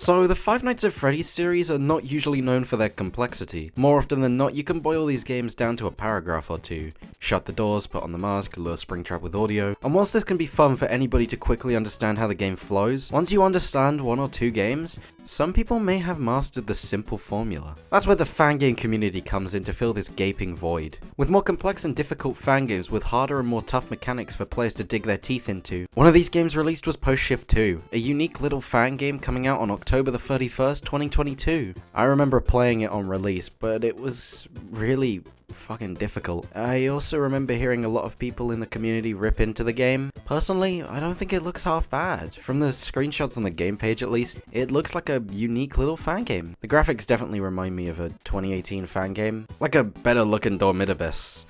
So the Five Nights at Freddy's series are not usually known for their complexity. More often than not, you can boil these games down to a paragraph or two. Shut the doors, put on the mask, lure Springtrap with audio. And whilst this can be fun for anybody to quickly understand how the game flows, once you understand one or two games, some people may have mastered the simple formula. That's where the fangame community comes in to fill this gaping void. With more complex and difficult fangames with harder and more tough mechanics for players to dig their teeth into. One of these games released was Post Shift 2, a unique little fangame coming out on October the 31st, 2022. I remember playing it on release, but it was really fucking difficult. I also remember hearing a lot of people in the community rip into the game. Personally, I don't think it looks half bad. From the screenshots on the game page at least, it looks like a unique little fangame. The graphics definitely remind me of a 2018 fangame, like a better looking Dormitibus.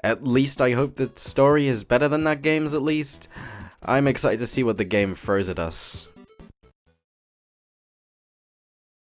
At least I hope the story is better than that game's at least. I'm excited to see what the game throws at us.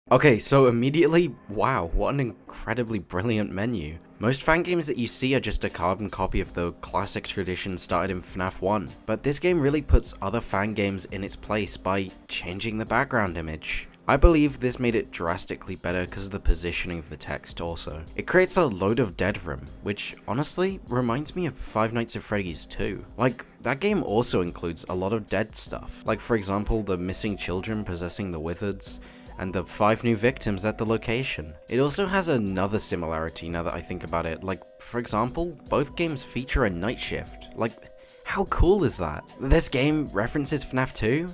Okay, so immediately, wow, what an incredibly brilliant menu. Most fangames that you see are just a carbon copy of the classic tradition started in FNAF 1, but this game really puts other fangames in its place by changing the background image. I believe this made it drastically better because of the positioning of the text also. It creates a load of dead room, which honestly reminds me of Five Nights at Freddy's 2. Like, that game also includes a lot of dead stuff, like for example the missing children possessing the wizards, and the 5 new victims at the location. It also has another similarity now that I think about it, like for example, both games feature a night shift. Like, how cool is that? This game references FNAF 2?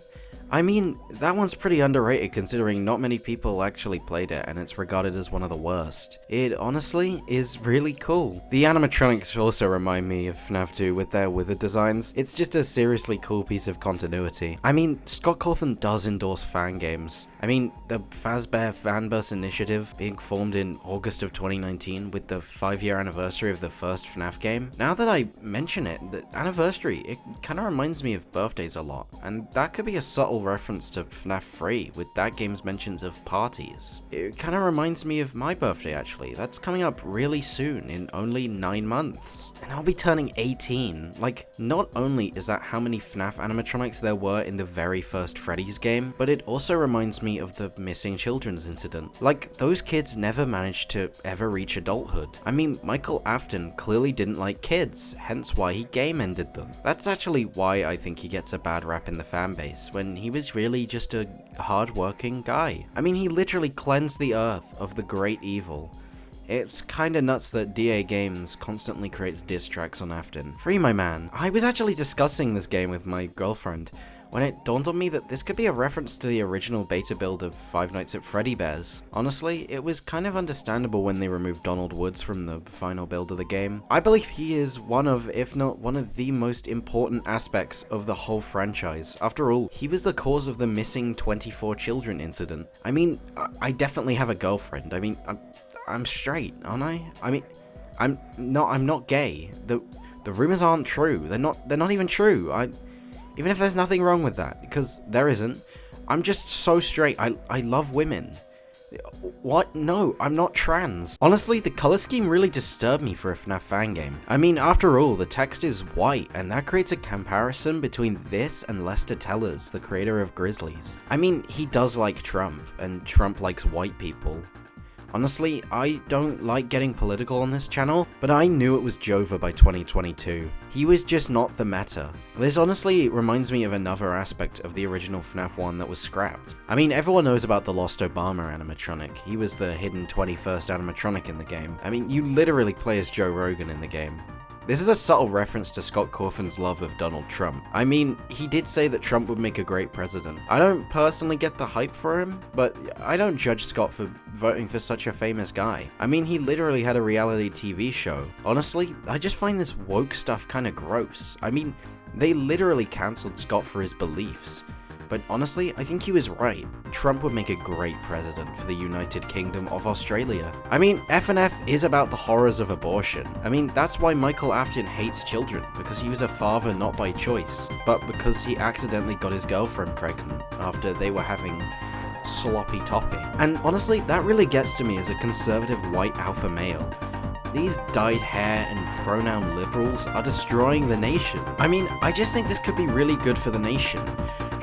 I mean, that one's pretty underrated considering not many people actually played it and it's regarded as one of the worst. It honestly is really cool. The animatronics also remind me of FNAF 2 with their wither designs. It's just a seriously cool piece of continuity. I mean, Scott Cawthon does endorse fan games. I mean, the Fazbear Fanverse initiative being formed in August of 2019 with the 5-year anniversary of the first FNAF game. Now that I mention it, the anniversary, it kind of reminds me of birthdays a lot, and that could be a subtle reference to FNAF 3 with that game's mentions of parties. It kind of reminds me of my birthday actually. That's coming up really soon in only 9 months. And I'll be turning 18. Like, not only is that how many FNAF animatronics there were in the very first Freddy's game, but it also reminds me of the missing children's incident. Like, those kids never managed to ever reach adulthood. I mean, Michael Afton clearly didn't like kids, hence why he game ended them. That's actually why I think he gets a bad rap in the fanbase, when he was really just a hard-working guy. I mean, he literally cleansed the earth of the great evil. It's kinda nuts that DA Games constantly creates diss tracks on Afton. Free my man. I was actually discussing this game with my girlfriend when it dawned on me that this could be a reference to the original beta build of Five Nights at Freddy Bears. Honestly, it was kind of understandable when they removed Donald Woods from the final build of the game. I believe he is one of, if not one of the most important aspects of the whole franchise. After all, he was the cause of the missing 24 children incident. I mean, I definitely have a girlfriend. I mean, I'm straight, aren't I? I mean, I'm not gay. The rumors aren't true. They're not even true. Even if there's nothing wrong with that, because there isn't, I'm just so straight. I love women. What? No, I'm not trans. Honestly, the color scheme really disturbed me for a FNAF fangame. I mean, after all, the text is white, and that creates a comparison between this and Lester Tellers, the creator of Grizzlies. I mean, he does like Trump, and Trump likes white people. Honestly, I don't like getting political on this channel, but I knew it was Jova by 2022. He was just not the meta. This honestly reminds me of another aspect of the original FNAF 1 that was scrapped. I mean, everyone knows about the Lost Obama animatronic. He was the hidden 21st animatronic in the game. I mean, you literally play as Joe Rogan in the game. This is a subtle reference to Scott Cawthon's love of Donald Trump. I mean, he did say that Trump would make a great president. I don't personally get the hype for him, but I don't judge Scott for voting for such a famous guy. I mean, he literally had a reality TV show. Honestly, I just find this woke stuff kinda gross. I mean, they literally cancelled Scott for his beliefs. But honestly, I think he was right. Trump would make a great president for the United Kingdom of Australia. I mean, FNF is about the horrors of abortion. I mean, that's why Michael Afton hates children, because he was a father not by choice, but because he accidentally got his girlfriend pregnant after they were having sloppy toppy. And honestly, that really gets to me as a conservative white alpha male. These dyed hair and pronoun liberals are destroying the nation. I mean, I just think this could be really good for the nation.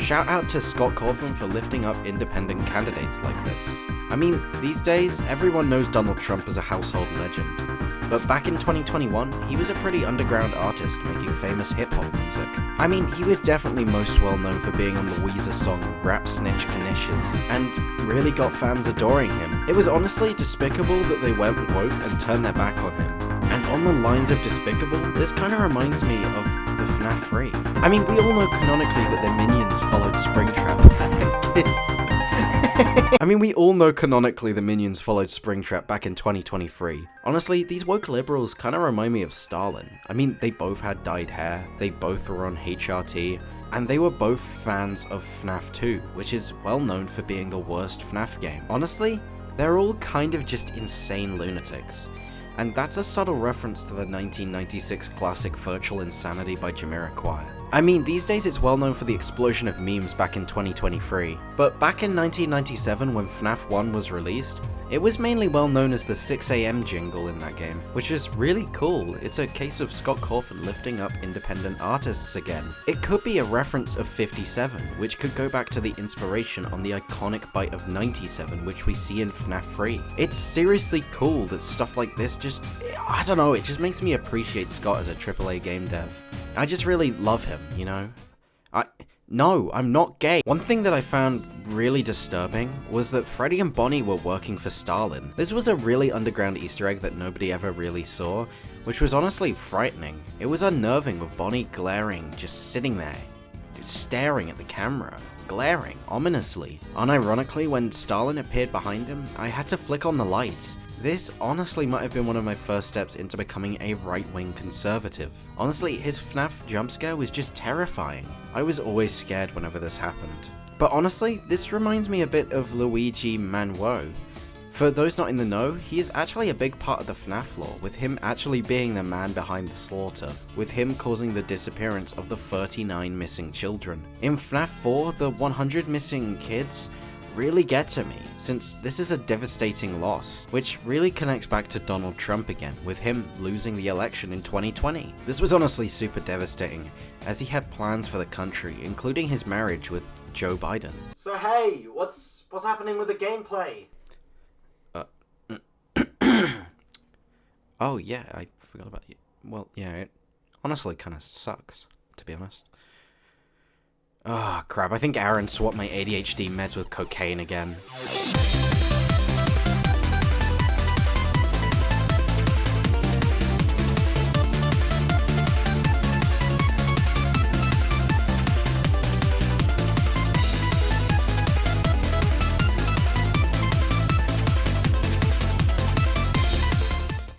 Shout out to Scott Cawthon for lifting up independent candidates like this. I mean, these days, everyone knows Donald Trump as a household legend. But back in 2021, he was a pretty underground artist making famous hip-hop music. I mean, he was definitely most well known for being on the Weezer song Rap Snitch Knishes, and really got fans adoring him. It was honestly despicable that they went woke and turned their back on him. And on the lines of despicable, this kinda reminds me of the FNAF 3. I mean, we all know canonically that their minions followed Springtrap. Springtrap back in 2023. Honestly, these woke liberals kinda remind me of Stalin. I mean, they both had dyed hair, they both were on HRT, and they were both fans of FNAF 2, which is well known for being the worst FNAF game. Honestly, they're all kind of just insane lunatics. And that's a subtle reference to the 1996 classic Virtual Insanity by Jamiroquai. I mean, these days it's well known for the explosion of memes back in 2023, but back in 1997 when FNAF 1 was released, it was mainly well known as the 6 AM jingle in that game, which is really cool. It's a case of Scott Cawthon lifting up independent artists again. It could be a reference of 57, which could go back to the inspiration on the iconic bite of 97, which we see in FNAF 3. It's seriously cool that stuff like this just, I don't know, it just makes me appreciate Scott as a AAA game dev. I just really love him, you know? No, I'm not gay. One thing that I found really disturbing was that Freddy and Bonnie were working for Stalin. This was a really underground Easter egg that nobody ever really saw, which was honestly frightening. It was unnerving with Bonnie glaring, just sitting there, staring at the camera, glaring ominously. Unironically, when Stalin appeared behind him, I had to flick on the lights. This honestly might have been one of my first steps into becoming a right-wing conservative. Honestly, his FNAF jump scare was just terrifying. I was always scared whenever this happened. But honestly, this reminds me a bit of Luigi Manwo. For those not in the know, he is actually a big part of the FNAF lore, with him actually being the man behind the slaughter, with him causing the disappearance of the 39 missing children. In FNAF 4, the 100 missing kids really get to me, since this is a devastating loss, which really connects back to Donald Trump again, with him losing the election in 2020. This was honestly super devastating, as he had plans for the country, including his marriage with Joe Biden. So hey, what's happening with the gameplay? Oh yeah, I forgot about you. Well, yeah, it honestly kinda sucks, to be honest. Oh crap, I think Aaron swapped my ADHD meds with cocaine again.